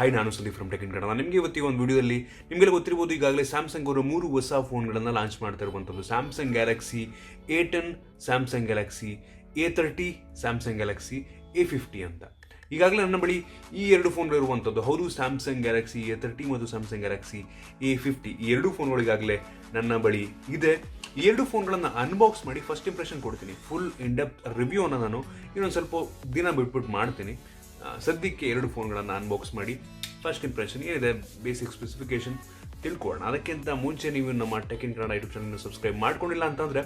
Hi, ನಾನು Sandeep from tech in Kannada. ನಿಮಗೆ ಇವತ್ತು ಒಂದು ವಿಡಿಯೋದಲ್ಲಿ ನಿಮಗೆಲ್ಲ ಗೊತ್ತಿರ್ಬೋದು, ಈಗಾಗಲೇ ಸ್ಯಾಮ್ಸಂಗ್ ಅವರು 3 ಹೊಸ ಫೋನ್ಗಳನ್ನು ಲಾಂಚ್ ಮಾಡ್ತಾ ಇರುವಂಥದ್ದು. Samsung Galaxy A10, Samsung Galaxy A30, Samsung Galaxy A50 ಅಂತ. ಈಗಾಗಲೇ ನನ್ನ ಬಳಿ ಈ 2 ಫೋನ್ಗಳು ಇರುವಂಥದ್ದು. ಹೌದು, ಸ್ಯಾಮ್ಸಂಗ್ ಗ್ಯಾಲಕ್ಸಿ A30 ಮತ್ತು ಸ್ಯಾಮ್ಸಂಗ್ ಗ್ಯಾಲಕ್ಸಿ A50 ಈ 2 ಫೋನ್ಗಳಿಗಾಗಲೇ ನನ್ನ ಬಳಿ ಇದೆ. ಈ 2 ಫೋನ್ಗಳನ್ನು ಅನ್ಬಾಕ್ಸ್ ಮಾಡಿ ಫಸ್ಟ್ ಇಂಪ್ರೆಷನ್ ಕೊಡ್ತೀನಿ. ಫುಲ್ ಇನ್ ಡೆಪ್ತ್ ರಿವ್ಯೂವನ್ನು ನಾನು ಇನ್ನೊಂದು ಸ್ವಲ್ಪ ದಿನ ಬಿಟ್ಬಿಟ್ಟು ಮಾಡ್ತೀನಿ. ಸದ್ಯಕ್ಕೆ 2 ಫೋನ್ಗಳನ್ನು ಅನ್ಬಾಕ್ಸ್ ಮಾಡಿ ಫಸ್ಟ್ ಇಂಪ್ರೆಷನ್ ಏನಿದೆ, ಬೇಸಿಕ್ ಸ್ಪೆಸಿಫಿಕೇಶನ್ ತಿಳ್ಕೊಳ್ಳೋಣ. ಅದಕ್ಕಿಂತ ಮುಂಚೆ ನೀವು ನಮ್ಮ ಟೆಕ್ ಇನ್ ಕನ್ನಡ ಯೂಟ್ಯೂಬ್ ಚಾನಲ್ನ ಸಬ್ಸ್ಕ್ರೈಬ್ ಮಾಡ್ಕೊಂಡಿಲ್ಲ ಅಂತಂದರೆ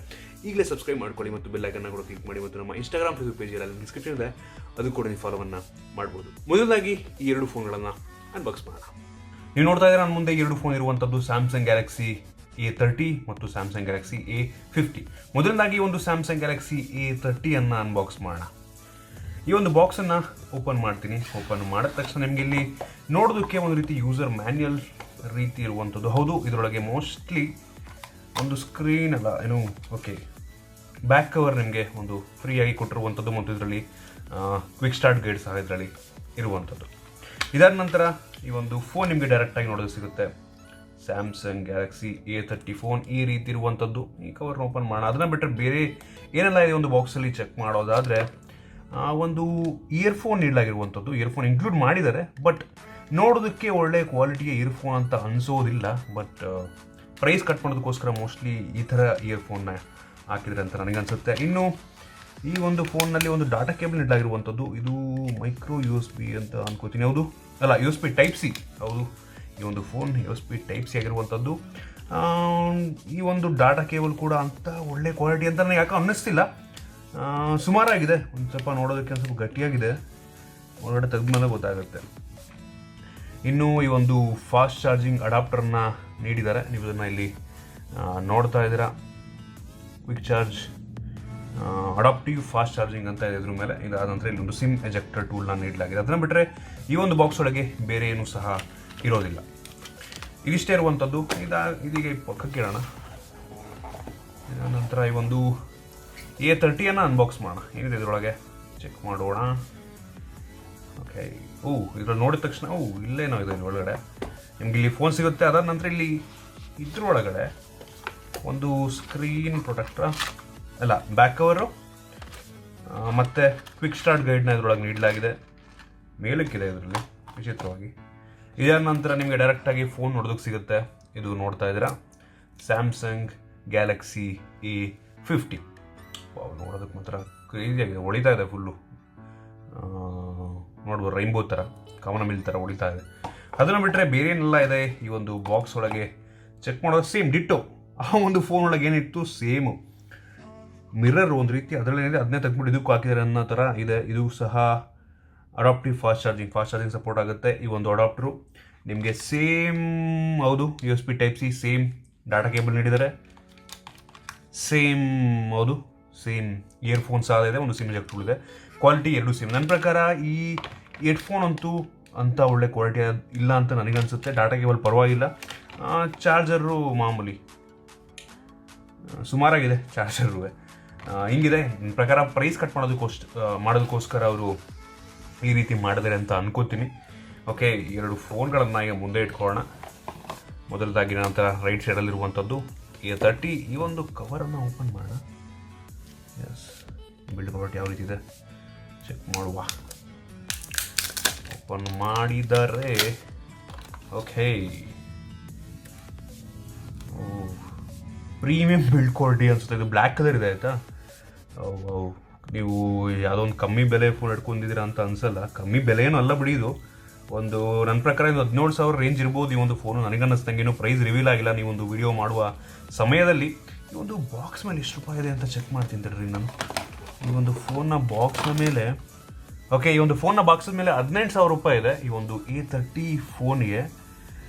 ಈಗಲೇ ಸಬ್ಸ್ಕ್ರೈಬ್ ಮಾಡ್ಕೊಳ್ಳಿ ಮತ್ತು ಬೆಲ್ ಐಕನ್ನ ಕೂಡ ಕ್ಲಿಕ್ ಮಾಡಿ. ಮತ್ತು ನಮ್ಮ ಇನ್ಸ್ಟಾಗ್ರಾಮ್, ಫೇಸ್ಬುಕ್ ಪೇಜ್ ಎಲ್ಲ ಡಿಸ್ಕ್ರಿಪ್ಷನ್ ಇದೆ, ಅದು ಕೂಡ ನೀವು ಫಾಲೋವನ್ನು ಮಾಡ್ಬೋದು. ಮೊದಲಾಗಿ ಈ 2 ಫೋನ್ಗಳನ್ನು ಅನ್ಬಾಕ್ಸ್ ಮಾಡೋಣ. ನೀವು ನೋಡ್ತಾ ಇದ್ದೀರಾ ನನ್ನ ಮುಂದೆ 2 ಫೋನ್ ಇರುವಂಥದ್ದು, ಸ್ಯಾಮ್ಸಂಗ್ ಗ್ಯಾಲಕ್ಸಿ A30 ಮತ್ತು ಸ್ಯಾಮ್ಸಂಗ್ ಗ್ಯಾಲಕ್ಸಿ A50. ಮೊದಲನೇದಾಗಿ ಒಂದು ಸ್ಯಾಮ್ಸಂಗ್ ಗ್ಯಾಲಕ್ಸಿ A30 ಅನ್ನು ಅನ್ಬಾಕ್ಸ್ ಮಾಡೋಣ. ಈ ಒಂದು ಬಾಕ್ಸನ್ನು ಓಪನ್ ಮಾಡ್ತೀನಿ. ಓಪನ್ ಮಾಡಿದ ತಕ್ಷಣ ನಿಮಗೆ ಇಲ್ಲಿ ನೋಡೋದಕ್ಕೆ ಒಂದು ರೀತಿ ಯೂಸರ್ ಮ್ಯಾನ್ಯಲ್ ರೀತಿ ಇರುವಂಥದ್ದು. ಹೌದು, ಇದರೊಳಗೆ ಮೋಸ್ಟ್ಲಿ ಒಂದು ಸ್ಕ್ರೀನ್ ಅಲ್ಲ ಏನು, ಓಕೆ, ಬ್ಯಾಕ್ ಕವರ್ ನಿಮಗೆ ಒಂದು ಫ್ರೀಯಾಗಿ ಕೊಟ್ಟಿರುವಂಥದ್ದು ಮತ್ತು ಇದರಲ್ಲಿ ಕ್ವಿಕ್ ಸ್ಟಾರ್ಟ್ ಗೈಡ್ ಸಹ ಇದರಲ್ಲಿ ಇರುವಂಥದ್ದು. ಇದಾದ ನಂತರ ಈ ಒಂದು ಫೋನ್ ನಿಮಗೆ ಡೈರೆಕ್ಟಾಗಿ ನೋಡೋದು ಸಿಗುತ್ತೆ. ಸ್ಯಾಮ್ಸಂಗ್ ಗ್ಯಾಲಕ್ಸಿ A30 ಫೋನ್ ಈ ರೀತಿ ಇರುವಂಥದ್ದು. ಈ ಕವರ್ನ ಓಪನ್ ಮಾಡೋಣ. ಅದನ್ನು ಬಿಟ್ಟರೆ ಬೇರೆ ಏನೆಲ್ಲ ಇದೆ ಒಂದು ಬಾಕ್ಸಲ್ಲಿ ಚೆಕ್ ಮಾಡೋದಾದರೆ, ಒಂದು ಇಯರ್ಫೋನ್ ನೀಡಲಾಗಿರುವಂಥದ್ದು. ಇಯರ್ಫೋನ್ ಇನ್ಕ್ಲೂಡ್ ಮಾಡಿದ್ದಾರೆ, ಬಟ್ ನೋಡೋದಕ್ಕೆ ಒಳ್ಳೆ ಕ್ವಾಲಿಟಿಯ ಇಯರ್ಫೋನ್ ಅಂತ ಅನಿಸೋದಿಲ್ಲ. ಬಟ್ ಪ್ರೈಸ್ ಕಟ್ ಮಾಡೋದಕ್ಕೋಸ್ಕರ ಮೋಸ್ಟ್ಲಿ ಈ ಥರ ಇಯರ್ಫೋನ್ನ ಹಾಕಿದ್ರೆ ಅಂತ ನನಗನ್ಸುತ್ತೆ. ಇನ್ನು ಈ ಒಂದು ಫೋನ್ನಲ್ಲಿ ಒಂದು ಡಾಟಾ ಕೇಬಲ್ ನೀಡಲಾಗಿರುವಂಥದ್ದು. ಇದು ಮೈಕ್ರೋ USB ಅಂತ ಅನ್ಕೋತೀನಿ. ಹೌದು, ಅಲ್ಲ, USB ಟೈಪ್ ಸಿ. ಹೌದು, ಈ ಒಂದು ಫೋನ್ USB ಟೈಪ್ ಸಿ ಆಗಿರುವಂಥದ್ದು. ಈ ಒಂದು ಡಾಟಾ ಕೇಬಲ್ ಕೂಡ ಅಂತ ಒಳ್ಳೆ ಕ್ವಾಲಿಟಿ ಅಂತ ನನಗೆ ಯಾಕೆ ಅನ್ನಿಸ್ತಿಲ್ಲ. ಸುಮಾರಾಗಿದೆ, ಒಂದು ಸ್ವಲ್ಪ ನೋಡೋದಕ್ಕೆ ಒಂದು ಸ್ವಲ್ಪ ಗಟ್ಟಿಯಾಗಿದೆ. ಒಳಗಡೆ ತೆಗೆದ್ಮೇಲೆ ಗೊತ್ತಾಗುತ್ತೆ. ಇನ್ನು ಈ ಒಂದು ಫಾಸ್ಟ್ ಚಾರ್ಜಿಂಗ್ ಅಡಾಪ್ಟರ್ನ ನೀಡಿದ್ದಾರೆ. ನೀವು ಇದನ್ನು ಇಲ್ಲಿ ನೋಡ್ತಾ ಇದ್ದೀರಾ. Quick charge adaptive fast charging ಅಂತ ಇದೆ ಇದ್ರ ಮೇಲೆ. ಇದಾದ ನಂತರ ಇಲ್ಲಿ ಒಂದು ಸಿಮ್ ಎಜೆಕ್ಟರ್ ಟೂಲ್ನ ನೀಡಲಾಗಿದೆ. ಅದನ್ನು ಬಿಟ್ಟರೆ ಈ ಒಂದು ಬಾಕ್ಸ್ ಒಳಗೆ ಬೇರೆ ಏನೂ ಸಹ ಇರೋದಿಲ್ಲ. ಇದಿಷ್ಟೇ ಇರುವಂಥದ್ದು. ಇದೀಗ ಪಕ್ಕಕ್ಕೆ ಇಡೋಣ. ಇದಾದ ನಂತರ ಈ ಒಂದು A30 ಅನ್ಬಾಕ್ಸ್ ಮಾಡೋಣ. ಏನಿದೆ ಇದರೊಳಗೆ ಚೆಕ್ ಮಾಡೋಣ. ಓಕೆ, ಇದ್ರಲ್ಲಿ ನೋಡಿದ ತಕ್ಷಣ ಇಲ್ಲೇನೋ ಇದೆ ಒಳಗಡೆ. ನಿಮ್ಗೆ ಇಲ್ಲಿ ಫೋನ್ ಸಿಗುತ್ತೆ. ಅದಾದ ನಂತರ ಇಲ್ಲಿ ಇದ್ರೊಳಗಡೆ ಒಂದು ಸ್ಕ್ರೀನ್ ಪ್ರೊಟೆಕ್ಟರ್ ಅಲ್ಲ, ಬ್ಯಾಕ್ ಕವರು ಮತ್ತು ಕ್ವಿಕ್ ಸ್ಟಾರ್ಟ್ ಗೈಡ್ನ ಇದರೊಳಗೆ ನೀಡಲಾಗಿದೆ. ಮೇಲಕ್ಕಿದೆ ಇದರಲ್ಲಿ ವಿಚಿತ್ರವಾಗಿ. ಇದಾದ ನಂತರ ನಿಮಗೆ ಡೈರೆಕ್ಟಾಗಿ ಫೋನ್ ನೋಡೋದಕ್ಕೆ ಸಿಗುತ್ತೆ. ಇದು ನೋಡ್ತಾ ಇದ್ದೀರಾ, ಸ್ಯಾಮ್ಸಂಗ್ ಗ್ಯಾಲಕ್ಸಿ A50. ನೋಡೋದಕ್ಕೆ ಮಾತ್ರ ಕ್ರೇಜಿಯಾಗಿದೆ, ಹೊಳಿತಾ ಇದೆ ಫುಲ್ಲು. ನೋಡ್ಬೋದು, ರೈನ್ಬೋ ಥರ, ಕವನ ಮಿಲ್ ಥರ ಹೊಳಿತಾ ಇದೆ. ಅದನ್ನು ಬಿಟ್ಟರೆ ಬೇರೆ ಏನೆಲ್ಲ ಇದೆ ಈ ಒಂದು ಬಾಕ್ಸ್ ಒಳಗೆ ಚೆಕ್ ಮಾಡೋದು ಸೇಮ್ ಡಿಟ್ಟೋ. ಆ ಒಂದು ಫೋನ್ ಒಳಗೆ ಏನಿತ್ತು ಸೇಮು. ಮಿರರ್ ಒಂದು ರೀತಿ ಅದರಲ್ಲೇನಿದೆ ಅದನ್ನೇ ತೆಗೆದ್ಬಿಟ್ಟು ಇದಕ್ಕೂ ಹಾಕಿದ್ದಾರೆ ಅನ್ನೋ ಥರ ಇದೆ. ಇದು ಸಹ ಅಡಾಪ್ಟಿವ್ ಫಾಸ್ಟ್ ಚಾರ್ಜಿಂಗ್ ಸಪೋರ್ಟ್ ಆಗುತ್ತೆ. ಈ ಒಂದು ಅಡಾಪ್ಟ್ರು ನಿಮಗೆ ಸೇಮ್, ಹೌದು, USB type C, same data cable ನೀಡಿದ್ದಾರೆ. ಸೇಮ್, ಹೌದು, ಸೇಮ್ ಇಯರ್ಫೋನ್ ಸಹ ಇದೆ. ಒಂದು ಸಿಮ್ ಎಜೆಕ್ಟರ್ ಇದೆ. Quality 2 same. ನನ್ನ ಪ್ರಕಾರ ಈ ಹೆಡ್ಫೋನ್ ಅಂತೂ ಅಂಥ ಒಳ್ಳೆ ಕ್ವಾಲಿಟಿ ಇಲ್ಲ ಅಂತ ನನಗನ್ಸುತ್ತೆ. ಡಾಟಾ ಕೇಬಲ್ ಪರವಾಗಿಲ್ಲ. ಚಾರ್ಜರು ಮಾಮೂಲಿ ಸುಮಾರಾಗಿದೆ ಚಾರ್ಜರು. ಹಿಂಗಿದೆ. ನನ್ನ ಪ್ರಕಾರ ಪ್ರೈಸ್ ಕಟ್ ಮಾಡೋದಕ್ಕೋಸ್ಕರ ಅವರು ಈ ರೀತಿ ಮಾಡಿದ್ದಾರೆ ಅಂತ ಅನ್ಕೋತೀನಿ. ಓಕೆ, 2 ಫೋನ್ಗಳನ್ನು ಈಗ ಮುಂದೆ ಇಟ್ಕೊಳ್ಳೋಣ. ಮೊದಲದಾಗಿ ನಂತರ ರೈಟ್ ಸೈಡಲ್ಲಿರುವಂಥದ್ದು A30. ಈ ಒಂದು ಕವರನ್ನು ಓಪನ್ ಮಾಡೋಣ. ಎಸ್, ಬಿಲ್ಡ್ ಕ್ವಾಲಿಟಿ ಯಾವ ರೀತಿ ಇದೆ ಚೆಕ್ ಮಾಡುವ. ಓಪನ್ ಮಾಡಿದರೆ ಓಕೆ, ಪ್ರೀಮಿಯಂ ಬಿಲ್ಡ್ ಕ್ವಾಲಿಟಿ ಅನಿಸುತ್ತೆ. ಇದು ಬ್ಲ್ಯಾಕ್ ಕಲರ್ ಇದೆ, ಆಯಿತಾ. ನೀವು ಯಾವುದೋ ಒಂದು ಕಮ್ಮಿ ಬೆಲೆ ಫೋನ್ ಇಟ್ಕೊಂಡಿದ್ದೀರಾ ಅಂತ ಅನಿಸಲ್ಲ. ಕಮ್ಮಿ ಬೆಲೆ ಏನೂ ಅಲ್ಲ ಬಿಡಿ. ಇದು ಒಂದು ನನ್ನ ಪ್ರಕಾರ ಇದು 17,000 ರೇಂಜ್ ಇರ್ಬೋದು ಈ ಒಂದು ಫೋನು. ನನಗನ್ನಿಸ್ದಂಗೆ ಇನ್ನೂ ಪ್ರೈಸ್ ರಿವೀಲ್ ಆಗಿಲ್ಲ. ನೀವು ಒಂದು ವಿಡಿಯೋ ಮಾಡುವ ಸಮಯದಲ್ಲಿ ಈ ಒಂದು ಬಾಕ್ಸ್ ಮೇಲೆ ಎಷ್ಟು ರೂಪಾಯಿ ಇದೆ ಅಂತ ಚೆಕ್ ಮಾಡ್ತೀನಿ ತಡ್ರಿ ನಾನು. ಈ ಒಂದು ಫೋನ್ನ ಬಾಕ್ಸ್ನ ಮೇಲೆ, ಓಕೆ, ಈ ಒಂದು ಫೋನ್ನ ಬಾಕ್ಸ್ ಮೇಲೆ 18,000 ರೂಪಾಯಿ ಇದೆ ಈ ಒಂದು A30 ಫೋನ್ಗೆ.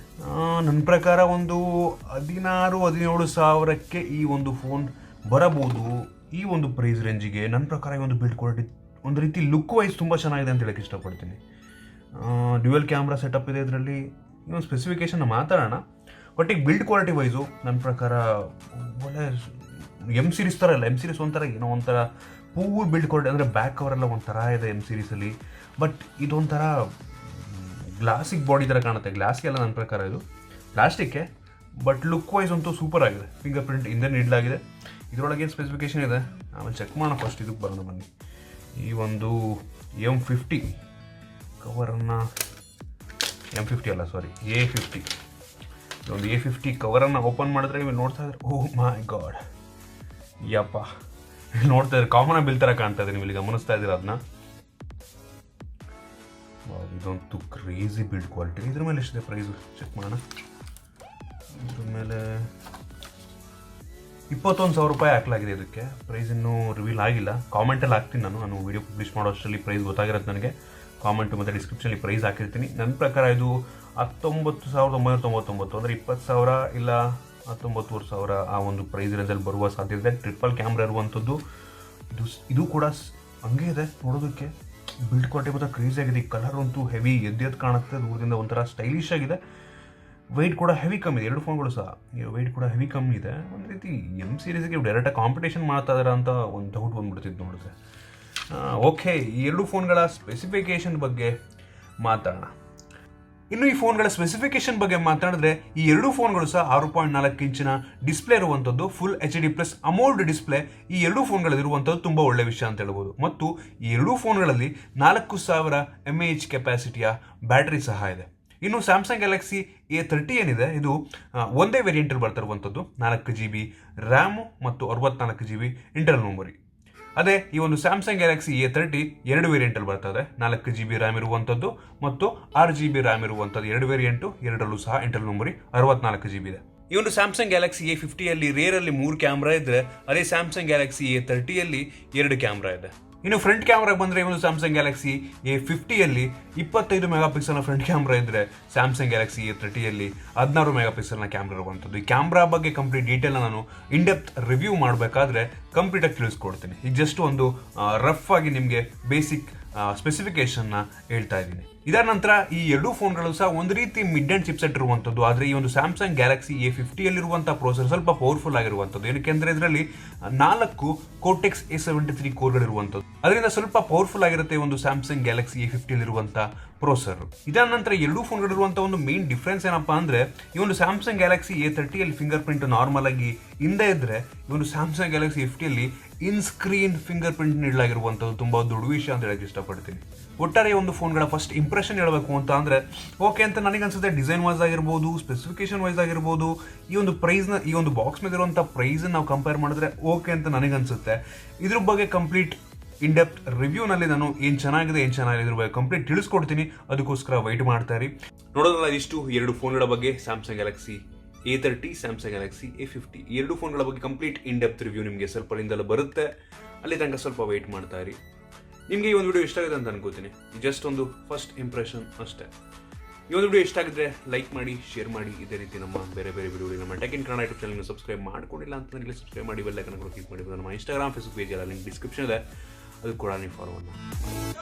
ನನ್ನ ಪ್ರಕಾರ ಒಂದು 16-17 ಸಾವಿರಕ್ಕೆ ಈ ಒಂದು ಫೋನ್ ಬರಬಹುದು ಈ ಒಂದು ಪ್ರೈಸ್ ರೇಂಜಿಗೆ. ನನ್ನ ಪ್ರಕಾರ ಈ ಒಂದು ಬಿಲ್ಡ್ ಕ್ವಾಲಿಟಿ ಒಂದು ರೀತಿ ಲುಕ್ ವೈಸ್ ತುಂಬ ಚೆನ್ನಾಗಿದೆ ಅಂತ ಹೇಳಕ್ಕೆ ಇಷ್ಟಪಡ್ತೀನಿ. ಡ್ಯುಯಲ್ ಕ್ಯಾಮ್ರಾ ಸೆಟಪ್ ಇದೆ ಇದರಲ್ಲಿ. ಇನ್ನೊಂದು ಸ್ಪೆಸಿಫಿಕೇಷನ್ ಮಾತಾಡೋಣ. ಬಟ್ ಈಗ ಬಿಲ್ಡ್ ಕ್ವಾಲಿಟಿ ವೈಸು ನನ್ನ ಪ್ರಕಾರ ಒಳ್ಳೆ ಎಮ್ ಸೀರೀಸ್ ಥರ ಇಲ್ಲ. ಎಮ್ ಸೀರೀಸ್ ಒಂಥರ ಏನೋ ಒಂಥರ ಪೂರ್ ಬಿಲ್ಡ್ ಕ್ವಾಲಿಟಿ, ಅಂದರೆ ಬ್ಯಾಕ್ ಕವರೆಲ್ಲ ಒಂಥರ ಇದೆ ಎಮ್ ಸೀರೀಸಲ್ಲಿ. ಬಟ್ ಇದೊಂಥರ ಗ್ಲಾಸಿಕ್ ಬಾಡಿ ಥರ ಕಾಣುತ್ತೆ. ಗ್ಲಾಸ್ಗೆ ಎಲ್ಲ ನನ್ನ ಪ್ರಕಾರ ಇದು ಪ್ಲಾಸ್ಟಿಕ್ಕೆ, ಬಟ್ ಲುಕ್ ವೈಸ್ ಅಂತೂ ಸೂಪರ್ ಆಗಿದೆ. ಫಿಂಗರ್ ಪ್ರಿಂಟ್ ಹಿಂದೆ ನೀಡಲಾಗಿದೆ. ಇದರೊಳಗೆ ಏನು ಸ್ಪೆಸಿಫಿಕೇಷನ್ ಇದೆ ಆಮೇಲೆ ಚೆಕ್ ಮಾಡೋಣ. ಫಸ್ಟ್ ಇದಕ್ಕೆ ಬರೋಣ ಬನ್ನಿ. ಈ ಒಂದು M50 ಕವರನ್ನು, M50 ಅಲ್ಲ ಸಾರಿ A50, ಒಂದು A50 ಕವರನ್ನು ಓಪನ್ ಮಾಡಿದ್ರೆ ನೀವು ನೋಡ್ತಾ ಇದ್ರೆ, ಓಹ್ ಮೈ ಗಾಡ್, ಯಪ್ಪ ನೋಡ್ತಾ ಇದ್ರೆ ಕಾಮನ್ ಬಿಲ್ ಥರ ಕಾಣ್ತಾ ಇದೆ. ನೀವು ಇಲ್ಲಿ ಗಮನಿಸ್ತಾ ಇದ್ದೀರ ಅದನ್ನ. ಇದಂತೂ ಕ್ರೇಜಿ ಬಿಲ್ಡ್ ಕ್ವಾಲಿಟಿ. ಇದ್ರ ಮೇಲೆ ಎಷ್ಟಿದೆ ಪ್ರೈಸು ಚೆಕ್ ಮಾಡೋಣ. ಇದ್ರ ಮೇಲೆ 21,000 ರೂಪಾಯಿ ಹಾಕಲಾಗಿದೆ. ಇದಕ್ಕೆ ಪ್ರೈಸ್ ಇನ್ನೂ ರಿವೀಲ್ ಆಗಿಲ್ಲ. ಕಾಮೆಂಟಲ್ಲಿ ಹಾಕ್ತೀನಿ ನಾನು ವೀಡಿಯೋ ಪಬ್ಲಿಷ್ ಮಾಡೋ ಅಷ್ಟರಲ್ಲಿ ಪ್ರೈಸ್ ಗೊತ್ತಾಗಿರುತ್ತೆ ನನಗೆ. ಕಾಮೆಂಟು ಮತ್ತು ಡಿಸ್ಕ್ರಿಪ್ಷನಲ್ಲಿ ಪ್ರೈಸ್ ಹಾಕಿರ್ತೀನಿ. ನನ್ನ ಪ್ರಕಾರ ಇದು 19,999 ಅಂದರೆ 20,000 ಇಲ್ಲ 19,500 ಆ ಒಂದು ಪ್ರೈಸ್ ರೇಂಜಲ್ಲಿ ಬರುವ ಸಾಧ್ಯತೆ. ಟ್ರಿಪಲ್ ಕ್ಯಾಮ್ರಾ ಇರುವಂಥದ್ದು. ಇದು ಕೂಡ ಹಂಗೆ ಇದೆ ನೋಡೋದಕ್ಕೆ. ಬಿಲ್ಡ್ ಕ್ವಾಲಿಟಿ ಮತ್ತು ಕ್ರೇಜಿ ಆಗಿದೆ. ಈ ಕಲರ್ ಅಂತೂ ಹೆವಿ ಎದ್ದು ಕಾಣುತ್ತೆ. ದೂರದಿಂದ ಒಂಥರ ಸ್ಟೈಲಿಶ್ ಆಗಿದೆ. ವೆಯ್ಟ್ ಕೂಡ ಹೆವಿ ಕಮ್ಮಿ ಇದೆ. ಎರಡು ಫೋನ್ಗಳು ಸಹ ವೆಯ್ಟ್ ಕೂಡ ಹೆವಿ ಕಮ್ಮಿ ಇದೆ. ಒಂದು ರೀತಿ M ಸೀರೀಸ್ಗೆ ಡೈರೆಕ್ಟಾಗಿ ಕಾಂಪಿಟೇಷನ್ ಮಾಡ್ತಾ ಇದ್ದಾರೆ ಅಂತ ಒಂದು ಡೌಟ್ ಬಂದ್ಬಿಡ್ತಿತ್ತು ನೋಡಿದ್ರೆ. ಓಕೆ, ಈ ಎರಡು ಫೋನ್ಗಳ ಸ್ಪೆಸಿಫಿಕೇಷನ್ ಬಗ್ಗೆ ಮಾತಾಡೋಣ. ಇನ್ನು ಈ ಫೋನ್ಗಳ ಸ್ಪೆಸಿಫಿಕೇಷನ್ ಬಗ್ಗೆ ಮಾತಾಡಿದ್ರೆ, ಈ ಎರಡು ಫೋನ್ಗಳು ಸಹ 6.4 ಇಂಚಿನ ಡಿಸ್ಪ್ಲೇ ಇರುವಂಥದ್ದು, ಫುಲ್ HD ಪ್ಲಸ್ ಅಮೋಲ್ಡ್ ಡಿಸ್ಪ್ಲೇ ಈ ಎರಡು ಫೋನ್ಗಳಲ್ಲಿರುವಂಥದ್ದು ತುಂಬ ಒಳ್ಳೆ ವಿಷಯ ಅಂತ ಹೇಳ್ಬೋದು. ಮತ್ತು ಈ ಎರಡೂ ಫೋನ್ಗಳಲ್ಲಿ 4000 mAh ಕೆಪಾಸಿಟಿಯ ಬ್ಯಾಟರಿ ಸಹ ಇದೆ. ಇನ್ನು ಸ್ಯಾಮ್ಸಂಗ್ ಗ್ಯಾಲಕ್ಸಿ A30 ಏನಿದೆ, ಇದು ಒಂದೇ ವೇರಿಯಂಟಲ್ಲಿ ಬರ್ತಿರುವಂಥದ್ದು. 4 GB ರ್ಯಾಮು ಮತ್ತು 64 GB ಇಂಟರ್ನಲ್ ಮೆಮೊರಿ. ಅದೇ ಈ ಒಂದು ಸ್ಯಾಮ್ಸಂಗ್ ಗ್ಯಾಲಕ್ಸಿ A30 ಎರಡು ವೇರಿಯಂಟಲ್ಲಿ ಬರ್ತದೆ. 4 GB ರ್ಯಾಮ್ ಇರುವಂಥದ್ದು ಮತ್ತು 6 GB ರ್ಯಾಮ್ ಇರುವಂಥದ್ದು ಎರಡು ವೇರಿಯಂಟು. ಎರಡರಲ್ಲೂ ಸಹ ಇಂಟರ್ನಲ್ ಮೆಮೊರಿ 64 GB ಇದೆ. ಈ ಒಂದು ಸ್ಯಾಮ್ಸಂಗ್ ಗ್ಯಾಲಕ್ಸಿ A50ಯಲ್ಲಿ ರೇರಲ್ಲಿ 3 ಕ್ಯಾಮ್ರಾ ಇದ್ದರೆ, ಅದೇ ಸ್ಯಾಮ್ಸಂಗ್ ಗ್ಯಾಲಕ್ಸಿ A30ಯಲ್ಲಿ 2 ಕ್ಯಾಮ್ರಾ ಇದೆ. ಇನ್ನು ಫ್ರಂಟ್ ಕ್ಯಾಮ್ರಾಗೆ ಬಂದರೆ, ಈ ಒಂದು ಸ್ಯಾಮ್ಸಂಗ್ ಗ್ಯಾಲಕ್ಸಿ A50ಯಲ್ಲಿ 25 ಮೆಗಾಪಿಕ್ಸಲ್ನ ಫ್ರಂಟ್ ಕ್ಯಾಮ್ರಾ ಇದ್ದರೆ, ಸ್ಯಾಮ್ಸಂಗ್ ಗ್ಯಾಲಕ್ಸಿ A30ಯಲ್ಲಿ 16 ಮೆಗಾಪಿಕ್ಸಲ್ನ ಕ್ಯಾಮ್ರಾ ಇರುವಂಥದ್ದು. ಈ ಕ್ಯಾಮ್ರಾ ಬಗ್ಗೆ ಕಂಪ್ಲೀಟ್ ಡೀಟೇಲ್ನ ನಾನು ಇನ್ಡೆಪ್ತ್ ರಿವ್ಯೂ ಮಾಡಬೇಕಾದ್ರೆ ಕಂಪ್ಲೀಟಾಗಿ ತಿಳಿಸ್ಕೊಡ್ತೀನಿ. ಈಗ ಜಸ್ಟ್ ಒಂದು ರಫ್ ಆಗಿ ನಿಮಗೆ ಬೇಸಿಕ್ ಸ್ಪೆಸಿಫಿಕೇಷನ್ನ ಹೇಳ್ತಾ ಇದ್ದೀನಿ. ಇದರ ನಂತರ ಈ ಎರಡೂ ಫೋನ್ಗಳು ಸಹ ಒಂದು ರೀತಿ ಮಿಡ್ ಆ್ಯಂಡ್ ಚಿಪ್ಸೆಟ್ ಇರುವಂಥದ್ದು. ಆದರೆ ಈ ಒಂದು ಸ್ಯಾಮ್ಸಂಗ್ ಗ್ಯಾಲಕ್ಸಿ A50ಯಲ್ಲಿರುವಂಥ ಪ್ರೊಸೆಸರ್ ಸ್ವಲ್ಪ ಪವರ್ಫುಲ್ ಆಗಿರುವಂಥದ್ದು. ಏನಕ್ಕೆ ಅಂದರೆ ಇದರಲ್ಲಿ 4 ಕೋರ್ಟೆಕ್ಸ್ A73 ಕೋರ್ಗಳಿರುವಂಥದ್ದು. ಅದರಿಂದ ಸ್ವಲ್ಪ ಪವರ್ಫುಲ್ ಆಗಿರುತ್ತೆ ಈ ಒಂದು ಸ್ಯಾಮ್ಸಂಗ್ ಗ್ಯಾಲಕ್ಸಿ A50ಯಲ್ಲಿರುವಂಥ ಪ್ರೊಸೆಸರ್. ಇದರ ನಂತರ ಎರಡೂ ಫೋನ್ಗಳಿರುವಂಥ ಒಂದು ಮೇನ್ ಡಿಫ್ರೆನ್ಸ್ ಏನಪ್ಪ ಅಂದರೆ, ಈ ಒಂದು ಸ್ಯಾಮ್ಸಂಗ್ ಗ್ಯಾಲಕ್ಸಿ A30ಯಲ್ಲಿ ಫಿಂಗರ್ ಪ್ರಿಂಟ್ ನಾರ್ಮಲ್ ಆಗಿ ಹಿಂದೆ ಇದ್ದರೆ, ಈ ಒಂದು ಸ್ಯಾಮ್ಸಂಗ್ ಗ್ಯಾಲಕ್ಸಿ A50ಯಲ್ಲಿ ಇನ್ ಸ್ಕ್ರೀನ್ ಫಿಂಗರ್ ಪ್ರಿಂಟ್ ನೀಡಲಾಗಿರುವಂಥದ್ದು ತುಂಬ ದೊಡ್ಡ ವಿಷಯ ಅಂತ ಹೇಳಕ್ಕೆ ಇಷ್ಟಪಡ್ತೀನಿ. ಒಟ್ಟಾರೆ ಒಂದು ಫೋನ್ಗಳ ಫಸ್ಟ್ ಇಂಪ್ರೆಷನ್ ಹೇಳಬೇಕು ಅಂತ ಅಂದರೆ, ಓಕೆ ಅಂತ ನನಗನ್ಸುತ್ತೆ. ಡಿಸೈನ್ ವೈಸ್ ಆಗಿರ್ಬೋದು, ಸ್ಪೆಸಿಫಿಕೇಶನ್ ವೈಸ್ ಆಗಿರ್ಬೋದು, ಈ ಒಂದು ಪ್ರೈಸ್ನ, ಈ ಒಂದು ಬಾಕ್ಸ್ ಮೇಲೆ ಇರುವಂಥ ಪ್ರೈಸನ್ನು ನಾವು ಕಂಪೇರ್ ಮಾಡಿದ್ರೆ ಓಕೆ ಅಂತ ನನಗನ್ಸುತ್ತೆ. ಇದ್ರ ಬಗ್ಗೆ ಕಂಪ್ಲೀಟ್ ಇನ್ಡೆಪ್ತ್ ರಿವ್ಯೂನಲ್ಲಿ ನಾನು ಏನು ಚೆನ್ನಾಗಿದೆ ಏನು ಚೆನ್ನಾಗಿದೆ ಇದ್ರ ಬಗ್ಗೆ ಕಂಪ್ಲೀಟ್ ತಿಳಿಸ್ಕೊಡ್ತೀನಿ. ಅದಕ್ಕೋಸ್ಕರ ವೈಟ್ ಮಾಡ್ತಾ ಇರಿ. ನೋಡೋದಲ್ಲ, ಇಷ್ಟು ಎರಡು ಫೋನ್ಗಳ ಬಗ್ಗೆ, Samsung Galaxy A30, Samsung Galaxy A50 ಈ ಎರಡು ಫೋನ್ಗಳ ಬಗ್ಗೆ ಕಂಪ್ಲೀಟ್ ಇನ್ಡೆಪ್ತ್ ರಿವ್ಯೂ ನಿಮಗೆ ಸ್ವಲ್ಪದಿಂದಲೂ ಬರುತ್ತೆ. ಅಲ್ಲಿ ತನಕ ಸ್ವಲ್ಪ ವೆಯ್ಟ್ ಮಾಡ್ತಾ ಇರಿ. ನಿಮಗೆ ಈ ಒಂದು ವಿಡಿಯೋ ಇಷ್ಟ ಆಗಿದೆ ಅಂತ ಅನ್ಕೋತೀನಿ. ಜಸ್ಟ್ ಒಂದು ಫಸ್ಟ್ ಇಂಪ್ರೆಷನ್ ಅಷ್ಟೇ. ಈ ಒಂದು ವಿಡಿಯೋ ಇಷ್ಟ ಆಗಿದ್ರೆ ಲೈಕ್ ಮಾಡಿ, ಶೇರ್ ಮಾಡಿ. ಇದೇ ರೀತಿ ನಮ್ಮ ಬೇರೆ ವಿಡಿಯೋಗಳಿಗೆ ನಮ್ಮ ಟೆಕ್ ಇನ್ ಕನ್ನಡ ಯೂಟ್ಯೂಬ್ ಚಾನಲ್ನ ಸಬ್ಸ್ಕ್ರೈಬ್ ಮಾಡ್ಕೊಂಡಿಲ್ಲ ಅಂತಂದರೆ ಸಬ್ಸ್ಕ್ರೈಬ್ ಮಾಡಿ, ಬೆಲ್ ಐಕಾನ್ ಕ್ಲಿಕ್ ಮಾಡಿ. ನಮ್ಮ ಇನ್ಸ್ಟಾಗ್ರಾಮ್, ಫೇಸ್ಬುಕ್ ಪೇಜ್ ಎಲ್ಲ ಲಿಂಕ್ ಡಿಸ್ಕ್ರಿಪ್ಷನ್ ಇದೆ, ಅದು ಕೂಡ ನೀವು ಫಾಲೋ ಮಾಡಿ.